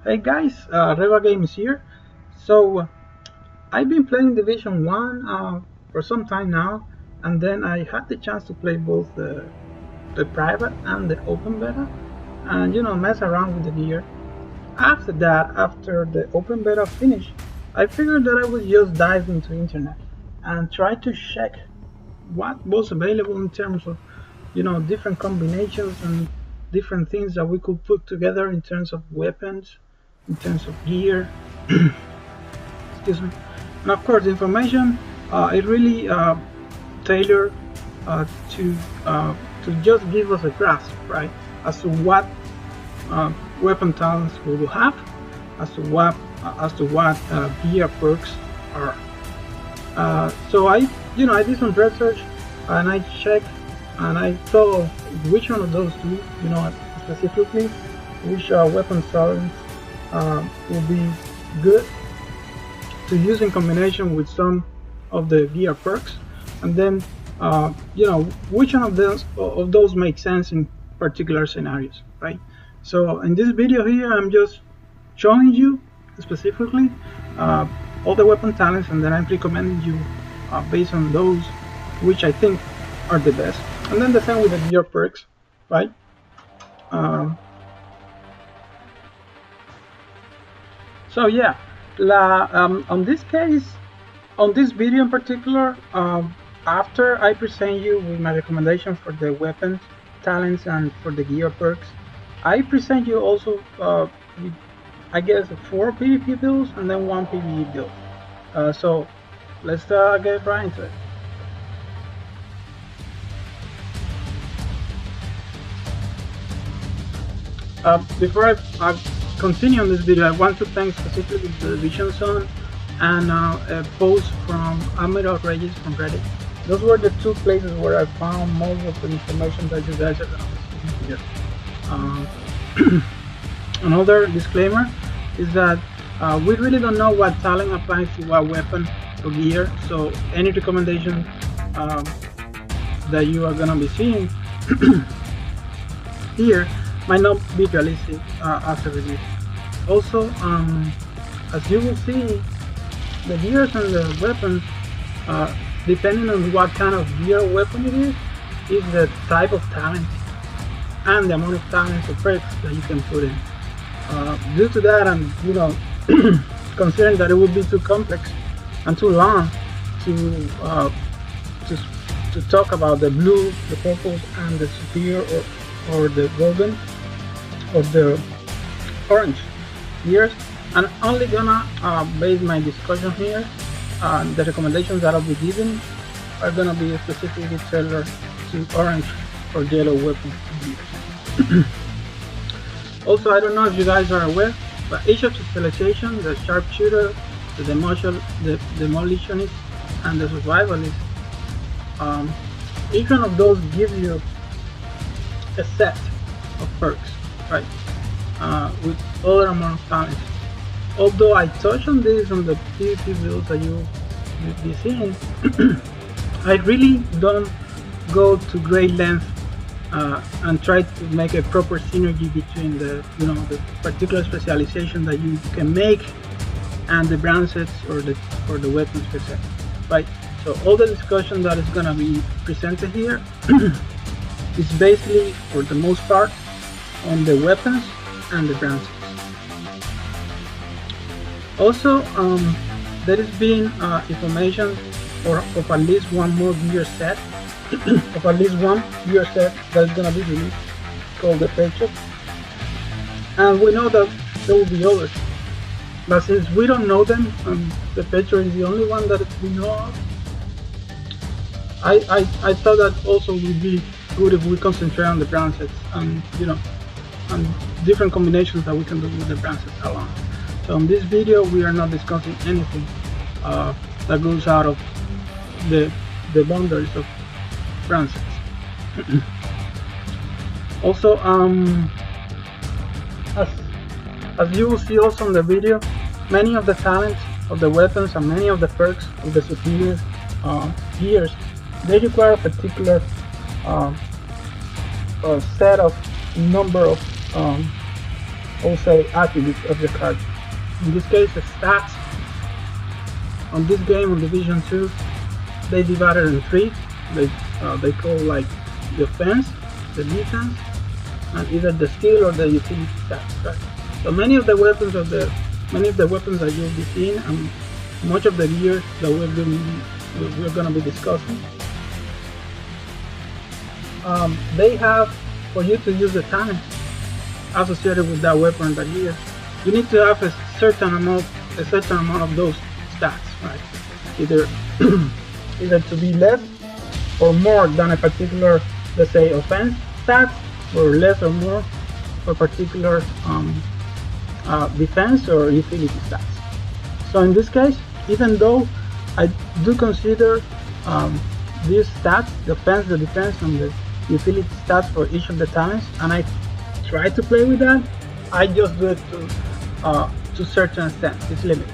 Hey guys, Reva Games here. So I've been playing Division 1 for some time now, and then I had the chance to play both the private and the open beta, and mess around with the gear. After that, after the open beta finished, I figured that I would just dive into internet and try to check what was available in terms of different combinations and different things that we could put together in terms of weapons, in terms of gear. Excuse me. And of course, the information it really tailored to just give us a grasp, right, as to what weapon talents we will have, as to what gear perks are. So I did some research and I checked and I saw which one of those two, specifically which weapon talents will be good to use in combination with some of the gear perks, and then which one of those make sense in particular scenarios, right? So in this video here, I'm just showing you specifically all the weapon talents, and then I'm recommending you based on those which I think are the best, and then the same with the gear perks, right? Um, so yeah, on this case, on this video in particular, after I present you with my recommendation for the weapons, talents, and for the gear perks, I present you also, with, I guess, 4 PvP builds and then 1 PvE build. So let's get right into it. Before I continue on this video, I want to thank specifically the Division Zone and a post from Admiral Regis from Reddit. Those were the 2 places where I found most of the information that you guys are going to be seeing here. Another disclaimer is that we really don't know what talent applies to what weapon or gear, so any recommendation that you are going to be seeing here might not be realistic after release. Also, as you will see, the gears and the weapons, depending on what kind of gear or weapon it is the type of talent and the amount of talents or perks that you can put in. Due to that, and considering that it would be too complex and too long to talk about the blue, the purple, and the superior or the golden or the orange gears, I'm only gonna base my discussion here. The recommendations that I'll be giving are gonna be specifically tailored to orange or yellow weapons gears. Also, I don't know if you guys are aware, but each of the specializations, the sharpshooter, the demolitionist, and the survivalist, each one of those gives you a set of perks, right? With other amount of talents. Although I touch on this on the PvP builds that you'll be seeing, I really don't go to great length and try to make a proper synergy between the particular specialization that you can make and the brand sets or the weapons per se, right? So all the discussion that is gonna be presented here is basically, for the most part, on the weapons and the brand sets. Also, there has been information of at least one more gear set, of at least one gear set that's gonna be released, called the Patriot. And we know that there will be others, but since we don't know them, the Patriot is the only one that we know of. I thought that also would be good if we concentrate on the brand sets and and different combinations that we can do with the brand sets alone. So in this video, we are not discussing anything that goes out of the boundaries of brand sets. Also, as you will see also in the video, many of the talents of the weapons and many of the perks of the superior gears, they require a particular set of number of also attributes of the card. In this case, the stats on this game on Division 2, they divided in three. They call like the offense, the defense, and either the skill or the utility stats. Right? So many of the weapons that you'll be seeing, and much of the gear that we're going to be discussing, they have, for you to use the talents associated with that weapon, that gear, you need to have a certain amount of those stats, right? Either either to be less or more than a particular, let's say, offense stats, or less or more for particular defense or utility stats. So in this case, even though I do consider these stats, the offense, the defense, and the utility stats for each of the talents, and I try to play with that, I just do it to certain extent. It's limited.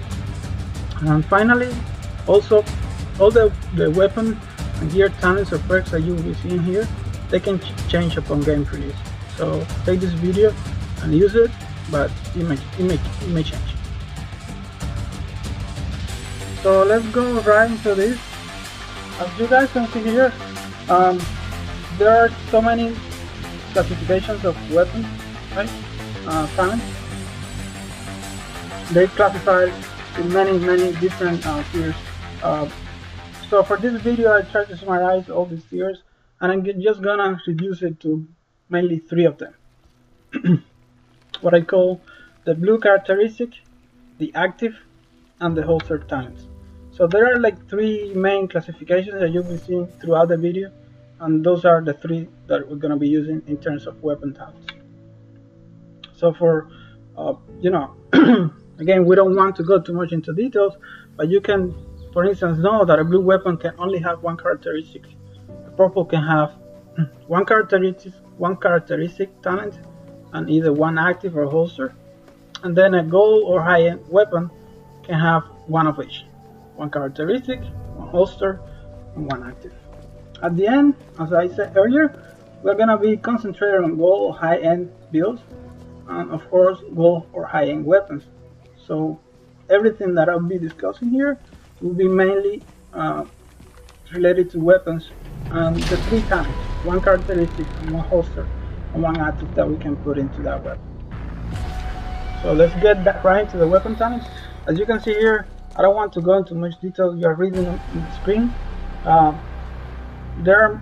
And finally, also, all the weapon and gear talents or perks that you will be seeing here, they can change upon game release. So take this video and use it, but it may change. So let's go right into this. As you guys can see here, there are so many classifications of weapons, right? Talents. They classify in many different tiers. So for this video, I tried to summarize all these tiers, and I'm just gonna reduce it to mainly three of them. What I call the blue characteristic, the active, and the holster talents. So there are like three main classifications that you'll be seeing throughout the video, and those are the three that we're gonna be using in terms of weapon talents. So for again, we don't want to go too much into details, but you can, for instance, know that a blue weapon can only have one characteristic. A purple can have one characteristic talent, and either one active or holster. And then a gold or high-end weapon can have one of each. One characteristic, one holster, and one active. At the end, as I said earlier, we're going to be concentrated on gold or high-end builds, and of course gold or high-end weapons. So everything that I'll be discussing here will be mainly related to weapons and the three talents, one characteristic, and one holster, and one active that we can put into that weapon. So let's get right into the weapon talents. As you can see here, I don't want to go into much detail. You are reading on the screen. There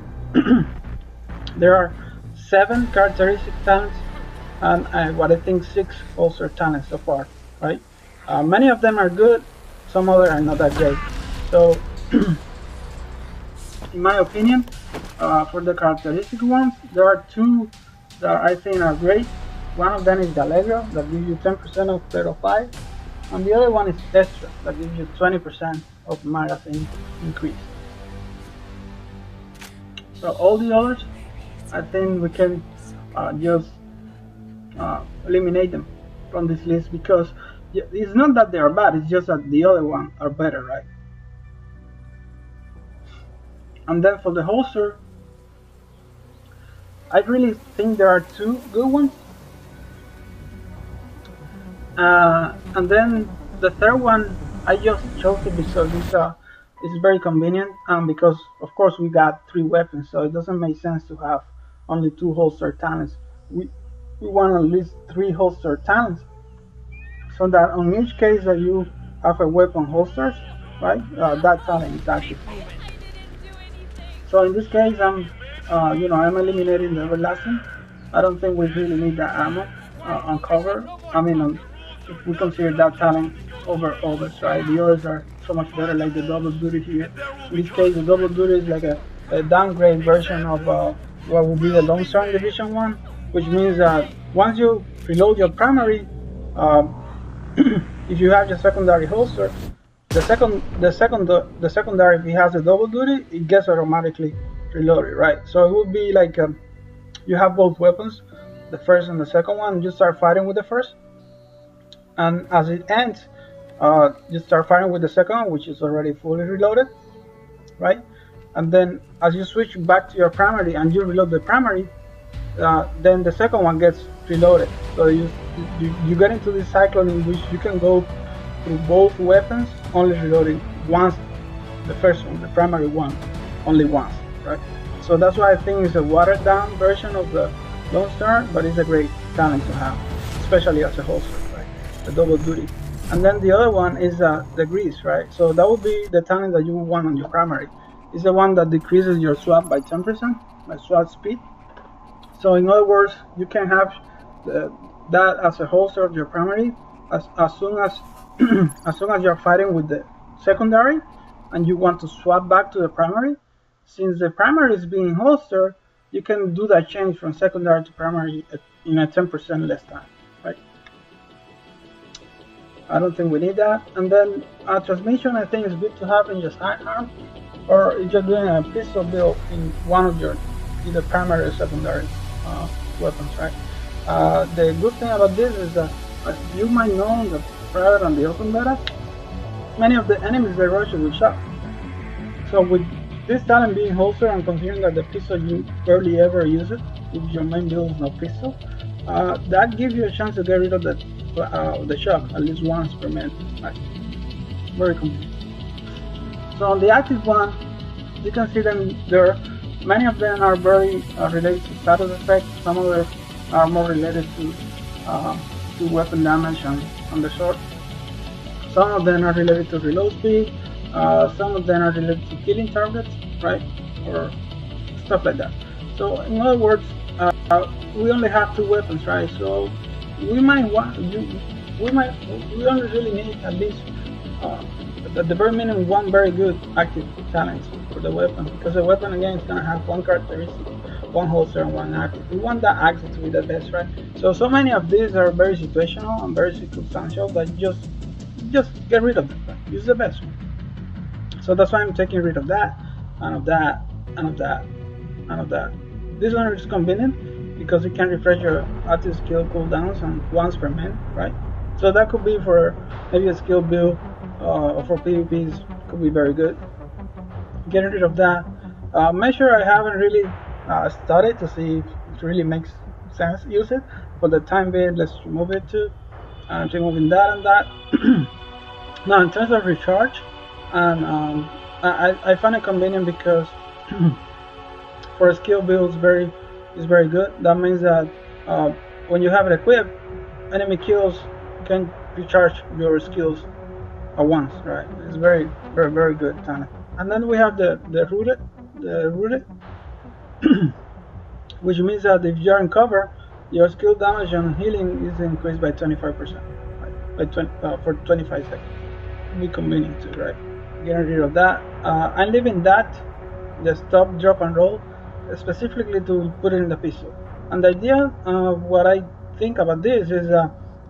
are 7 characteristic talents, and what I think 6 holster talents so far, right? Many of them are good, some other are not that great. So in my opinion, for the characteristic ones, there are 2 that I think are great. One of them is the Allegro, that gives you 10% of threat of fire, and the other one is Extra, that gives you 20% of magazine increase. So all the others, I think we can just eliminate them from this list, because it's not that they are bad, it's just that the other ones are better, right? And then for the holster, I really think there are 2 good ones. And then the third one, I just chose it because it's very convenient, and because of course we got 3 weapons, so it doesn't make sense to have only 2 holster talents. We want at least 3 holster talents, so that on each case that you have a weapon holsters, right, that talent is active. So in this case, I'm eliminating the everlasting. I don't think we really need that ammo on cover. I mean, if we consider that talent over others, right? The others are so much better, like the double duty here. In this case, the double duty is like a downgrade version of what would be the Lone Star in Division 1, which means that once you reload your primary, if you have your secondary holster, the secondary, if it has a double duty, it gets automatically reloaded, right? So it would be like you have both weapons, the first and the second one. You start fighting with the first, and as it ends, you start fighting with the second one, which is already fully reloaded, right? And then as you switch back to your primary and you reload the primary, then the second one gets reloaded. So you get into this cycle in which you can go through both weapons only reloading once, the first one, the primary one, only once, right? So that's why I think it's a watered down version of the Lone Star, but it's a great talent to have, especially as a holster, right? The double duty. And then the other one is the grease, right? So that would be the talent that you would want on your primary. It's the one that decreases your swap by 10%, by swap speed. So in other words, you can have that as a holster of your primary as soon as as soon as you're fighting with the secondary and you want to swap back to the primary. Since the primary is being holstered, you can do that change from secondary to primary in a 10% less time, right? I don't think we need that. And then transmission, I think is good to have in your sidearm, or if you're doing a pistol build in one of your either primary or secondary weapons, right? The good thing about this is that you might know the private and the open beta, many of the enemies they rush you with shock. So with this talent being holstered and considering that the pistol you barely ever use it, if your main build is no pistol, that gives you a chance to get rid of the shock at least once per minute. Right? Very convenient. So on the active one, you can see them there. Many of them are very related to status effects. Some of them are more related to weapon damage on the sword. Some of them are related to reload speed. Some of them are related to killing targets, right, or stuff like that. So in other words, we only have two weapons, right? So we only really need at least at the very minimum one very good active talent for the weapon, because the weapon again is gonna have one characteristic, one holster and one active. We want that active to be the best, right? So many of these are very situational and very circumstantial that just get rid of them. Right? Use the best one. So that's why I'm taking rid of that, and of that, and of that, and of that. This one is convenient because you can refresh your active skill cooldowns on once per minute, right? So that could be for maybe a skill build or for PvPs, could be very good. Getting rid of that. Make sure I haven't really studied to see if it really makes sense to use it. For the time being, let's remove it too. Removing that and that. Now in terms of recharge, and I find it convenient because for a skill build it's very good. That means that when you have it equipped, enemy kills can recharge your skills at once, right? It's very good talent. And then we have the rooted, which means that if you're in cover, your skill damage and healing is increased by 25%, right? For 25 seconds. Be convenient too, right? Getting rid of that. I'm leaving that, the stop, drop, and roll, specifically to put it in the pistol. And the idea, what I think about this is,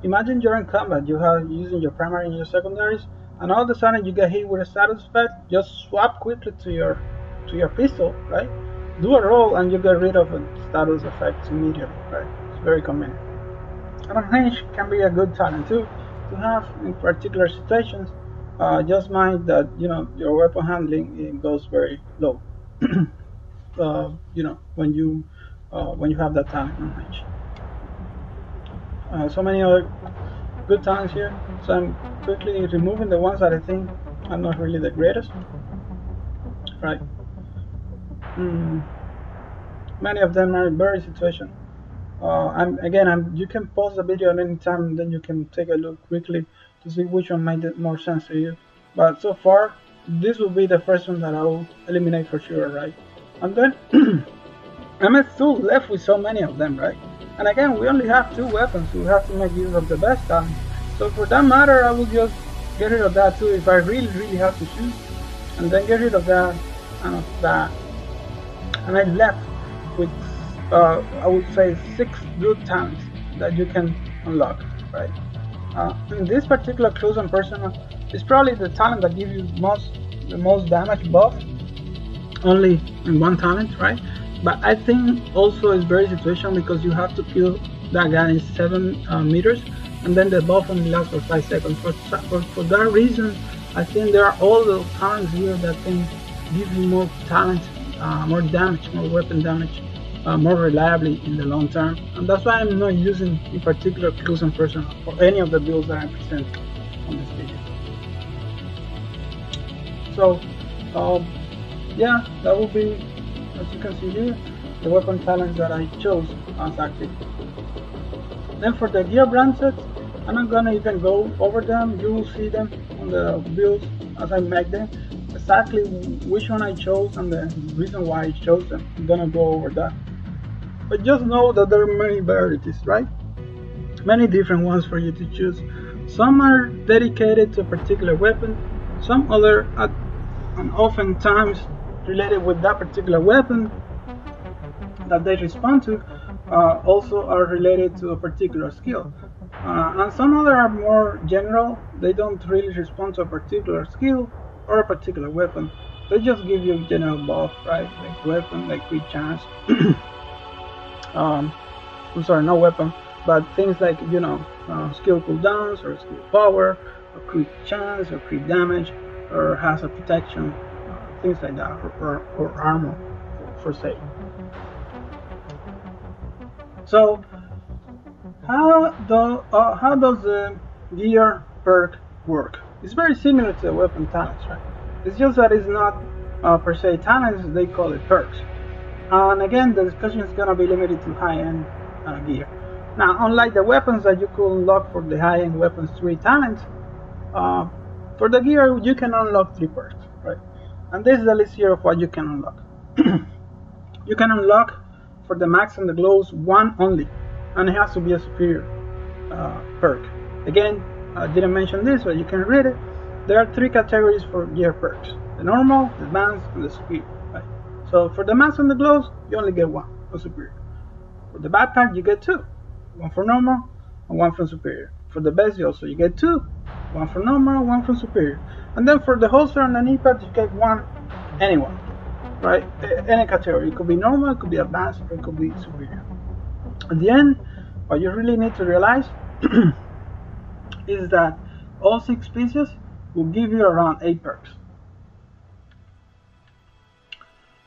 imagine you're in combat, you have using your primary and your secondaries, and all of a sudden you get hit with a status effect. Just swap quickly to your pistol, right? Do a roll and you get rid of a status effect immediately, right? It's very convenient. And range can be a good talent too to have in particular situations. Just mind that your weapon handling goes very low. When you have that talent on range. So many other good talents here. So I'm quickly removing the ones that I think are not really the greatest. Right. Many of them are very situational. You can pause the video at any time, and then you can take a look quickly to see which one made more sense to you. But so far, this will be the first one that I will eliminate for sure, right? And then I'm still left with so many of them, right? And again, we only have two weapons, so we have to make use of the best talent. So for that matter, I will just get rid of that too if I really have to choose, and then get rid of that and of that. And I'm left with I would say 6 good talents that you can unlock, right? In this particular close and personal, it's probably the talent that gives you the most damage buff, only in one talent, right? But I think also it's very situational because you have to kill that guy in 7 meters, and then the buff only lasts for 5 seconds. For that reason, I think there are all those talents here that can give you more talent, more damage, more weapon damage more reliably in the long term, and that's why I'm not using in particular Clues and Personal for any of the builds that I present on this video. So yeah, that will be, as you can see here, the weapon talents that I chose as active. Then for the gear brand sets, I'm not gonna even go over them. You will see them on the builds as I make them, exactly which one I chose and the reason why I chose them. I'm gonna go over that. But just know that there are many varieties, right? Many different ones for you to choose. Some are dedicated to a particular weapon, some other and oftentimes related with that particular weapon that they respond to also are related to a particular skill. And some other are more general. They don't really respond to a particular skill or a particular weapon. They just give you general buff, right? Like weapon, like crit chance. I'm sorry, no weapon, but things like, you know, skill cooldowns or skill power, or crit chance, or crit damage, or hazard protection, things like that, or armor, for say. So how does the gear perk work? It's very similar to the weapon talents, right? It's just that it's not per se talents, they call it perks. And again, the discussion is going to be limited to high-end gear. Now, unlike the weapons that you could unlock for the high-end weapons 3 talents, for the gear you can unlock 3 perks, right? And this is the list here of what you can unlock. You can unlock for the max and the glows 1 only, and it has to be a superior perk. Again, I didn't mention this, but you can read it. There are 3 categories for gear perks: the normal, the advanced, and the superior. Right? So for the max and the glows, you only get 1 for superior. For the backpack, you get 2, 1 for normal and 1 from superior. For the vest, also you get 2, 1 for normal, 1 from superior. And then for the holster and the knee pads, you get 1, anyone, right? Any category. It could be normal, it could be advanced, or it could be superior. At the end, what you really need to realize is that all 6 pieces will give you around 8 perks.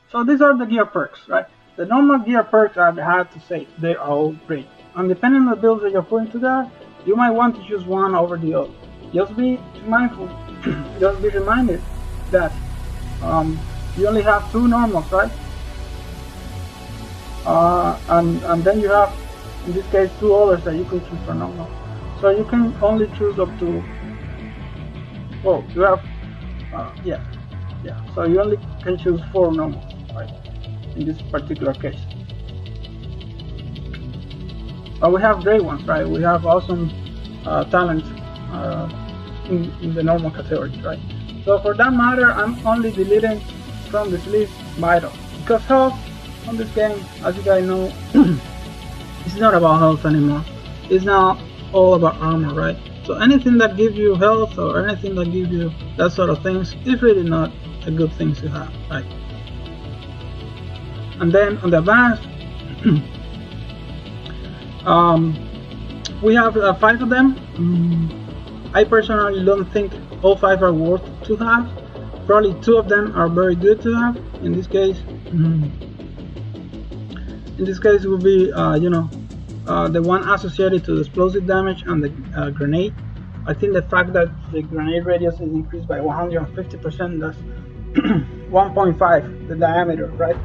So these are the gear perks, right? The normal gear perks, I had to say, they are all great. And depending on the builds that you're putting together, you might want to choose one over the other. Just be mindful, just be reminded that you only have 2 normals, right? And then you have, in this case, 2 others that you can choose for normal. So you can only choose up to, well, you have, yeah. So you only can choose 4 normals, right? In this particular case. But we have great ones, right? We have awesome talents in the normal categories, right? So for that matter, I'm only deleting from this list Vital, because health on this game, as you guys know, it's not about health anymore. It's now all about armor, right? So anything that gives you health or anything that gives you that sort of things is really not a good thing to have, right? And then on the advanced, we have 5 of them. I personally don't think all 5 are worth to have. Probably 2 of them are very good to have. In this case, it will be the one associated to the explosive damage and the grenade. I think the fact that the grenade radius is increased by 150%, that's 1.5 the diameter, right?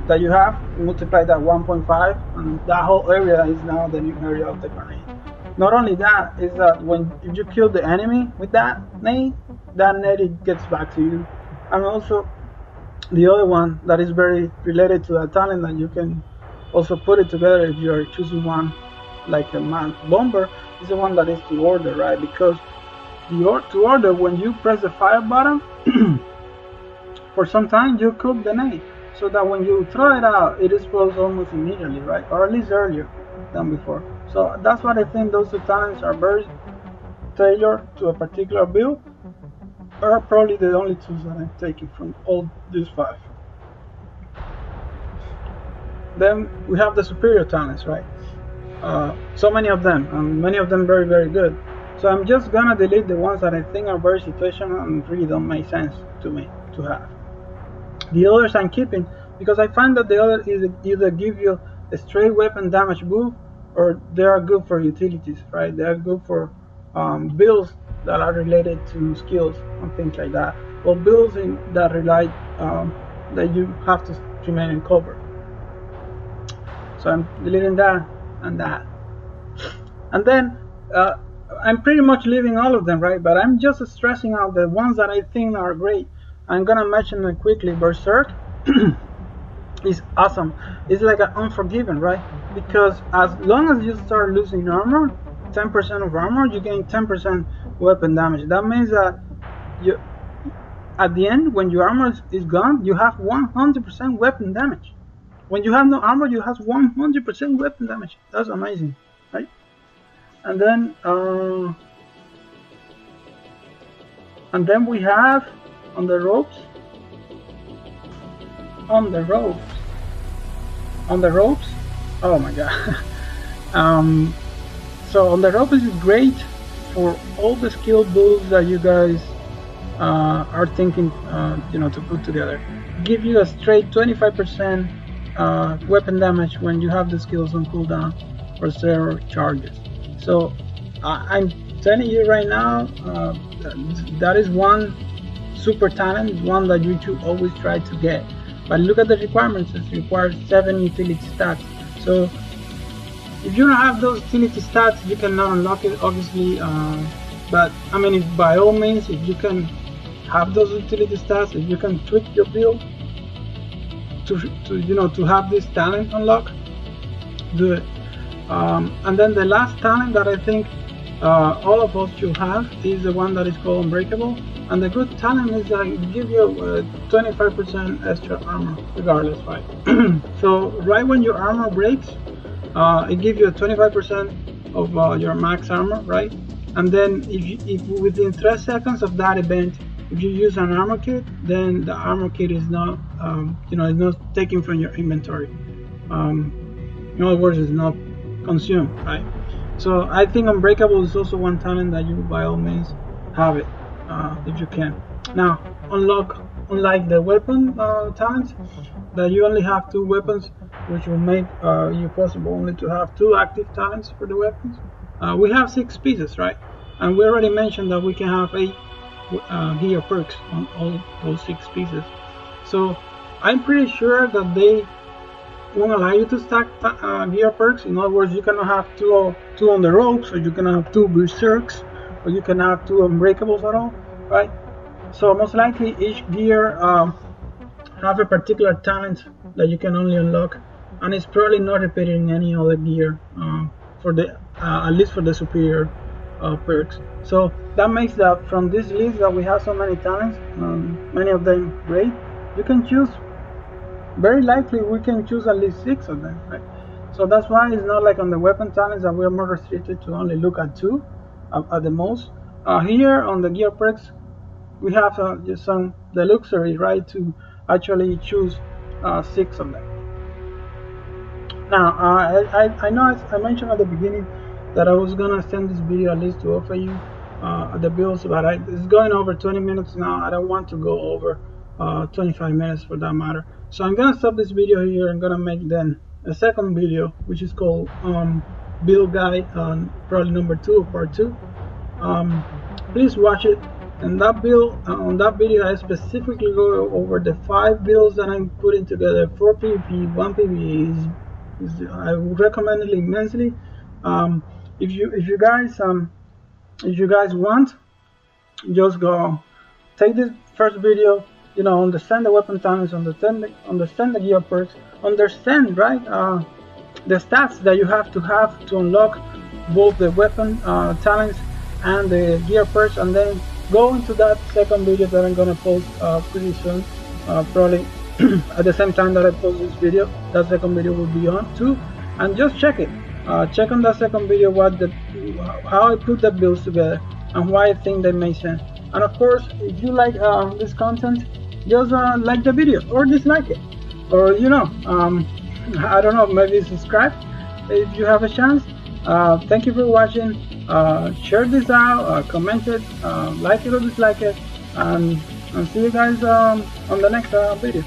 That you have, multiply that 1.5, and that whole area is now the new area of the grenade. Not only that, is that if you kill the enemy with that nade gets back to you. And also the other one that is very related to that talent, that you can also put it together if you are choosing one like a man bomber, is the one that is to order, right? Because to order, when you press the fire button, for some time you cook the nade, so that when you throw it out, it explodes almost immediately, right? Or at least earlier than before. So that's what I think those 2 talents are very tailored to a particular build, are probably the only 2 that I'm taking from all these 5. Then we have the superior talents, right? So many of them, and many of them very, very good. So I'm just gonna delete the ones that I think are very situational and really don't make sense to me to have. The others I'm keeping because I find that the other is either give you a straight weapon damage buff, or they are good for utilities, right? They are good for builds that are related to skills and things like that, or builds that rely that you have to remain in cover. So I'm deleting that and that, and then I'm pretty much leaving all of them, right? But I'm just stressing out the ones that I think are great. I'm gonna mention them quickly. Berserk is awesome. It's like an Unforgiven, right? Because as long as you start losing armor, 10% of armor, you gain 10% weapon damage. That means that you, at the end, when your armor is gone, you have 100% weapon damage. When you have no armor, you have 100% weapon damage. That's amazing, right? And then we have on the ropes. Oh my god. So on the ropes is great for all the skill builds that you guys are thinking, to put together. Give you a straight 25% weapon damage when you have the skills on cooldown for zero charges. So I'm telling you right now, that is one super talent, one that you should always try to get. But look at the requirements. It requires 7 utility stats. So if you don't have those utility stats, you cannot unlock it, obviously. But I mean, by all means, if you can have those utility stats, if you can tweak your build to have this talent unlock, do it. And then the last talent that I think all of us should have is the one that is called Unbreakable. And the good talent is that it gives you 25% extra armor regardless, right? So right when your armor breaks, it gives you 25% of your max armor, right? And then if within 3 seconds of that event, if you use an armor kit, then the armor kit is not it's not taken from your inventory. In other words, it's not consumed, right? So I think Unbreakable is also one talent that you by all means have it if you can. Now unlike the weapon talents, that you only have 2 weapons, which will make you possible only to have 2 active talents for the weapons. We have 6 pieces, right? And we already mentioned that we can have 8 gear perks on all those 6 pieces. So I'm pretty sure that they won't allow you to stack gear perks. In other words, you cannot have two on the ropes, or you cannot have 2 berserks, or you can have 2 unbreakables at all, right? So most likely each gear have a particular talent that you can only unlock, and it's probably not repeated in any other gear for the at least for the superior perks. So that makes that from this list that we have so many talents, many of them great. You can choose, very likely we can choose at least 6 of them, right? So that's why it's not like on the weapon talents that we're more restricted to only look at 2 at the most. Here on the gear perks, we have just the luxury, right, to actually choose 6 of them. Now I know I mentioned at the beginning that I was gonna send this video at least to offer you the builds, but it's going over 20 minutes now. I don't want to go over 25 minutes for that matter. So I'm gonna stop this video here. I'm gonna make then a second video, which is called build guide, probably number 2 or part 2. Please watch it. And that build, on that video, I specifically go over the 5 builds that I'm putting together for PvP. 1 PvE I would recommend it immensely. If you guys want, just go take this first video, understand the weapon talents, understand the gear perks, understand, right, the stats that you have to unlock both the weapon talents and the gear perks, and then go into that second video that I'm gonna post pretty soon, probably at the same time that I post this video. That second video will be on too, and just check it. Check on that second video how I put the builds together and why I think they make sense. And of course, if you like this content, just like the video or dislike it, or I don't know, maybe subscribe if you have a chance. Thank you for watching. Share this out, comment it, like it or dislike it, and see you guys on the next video.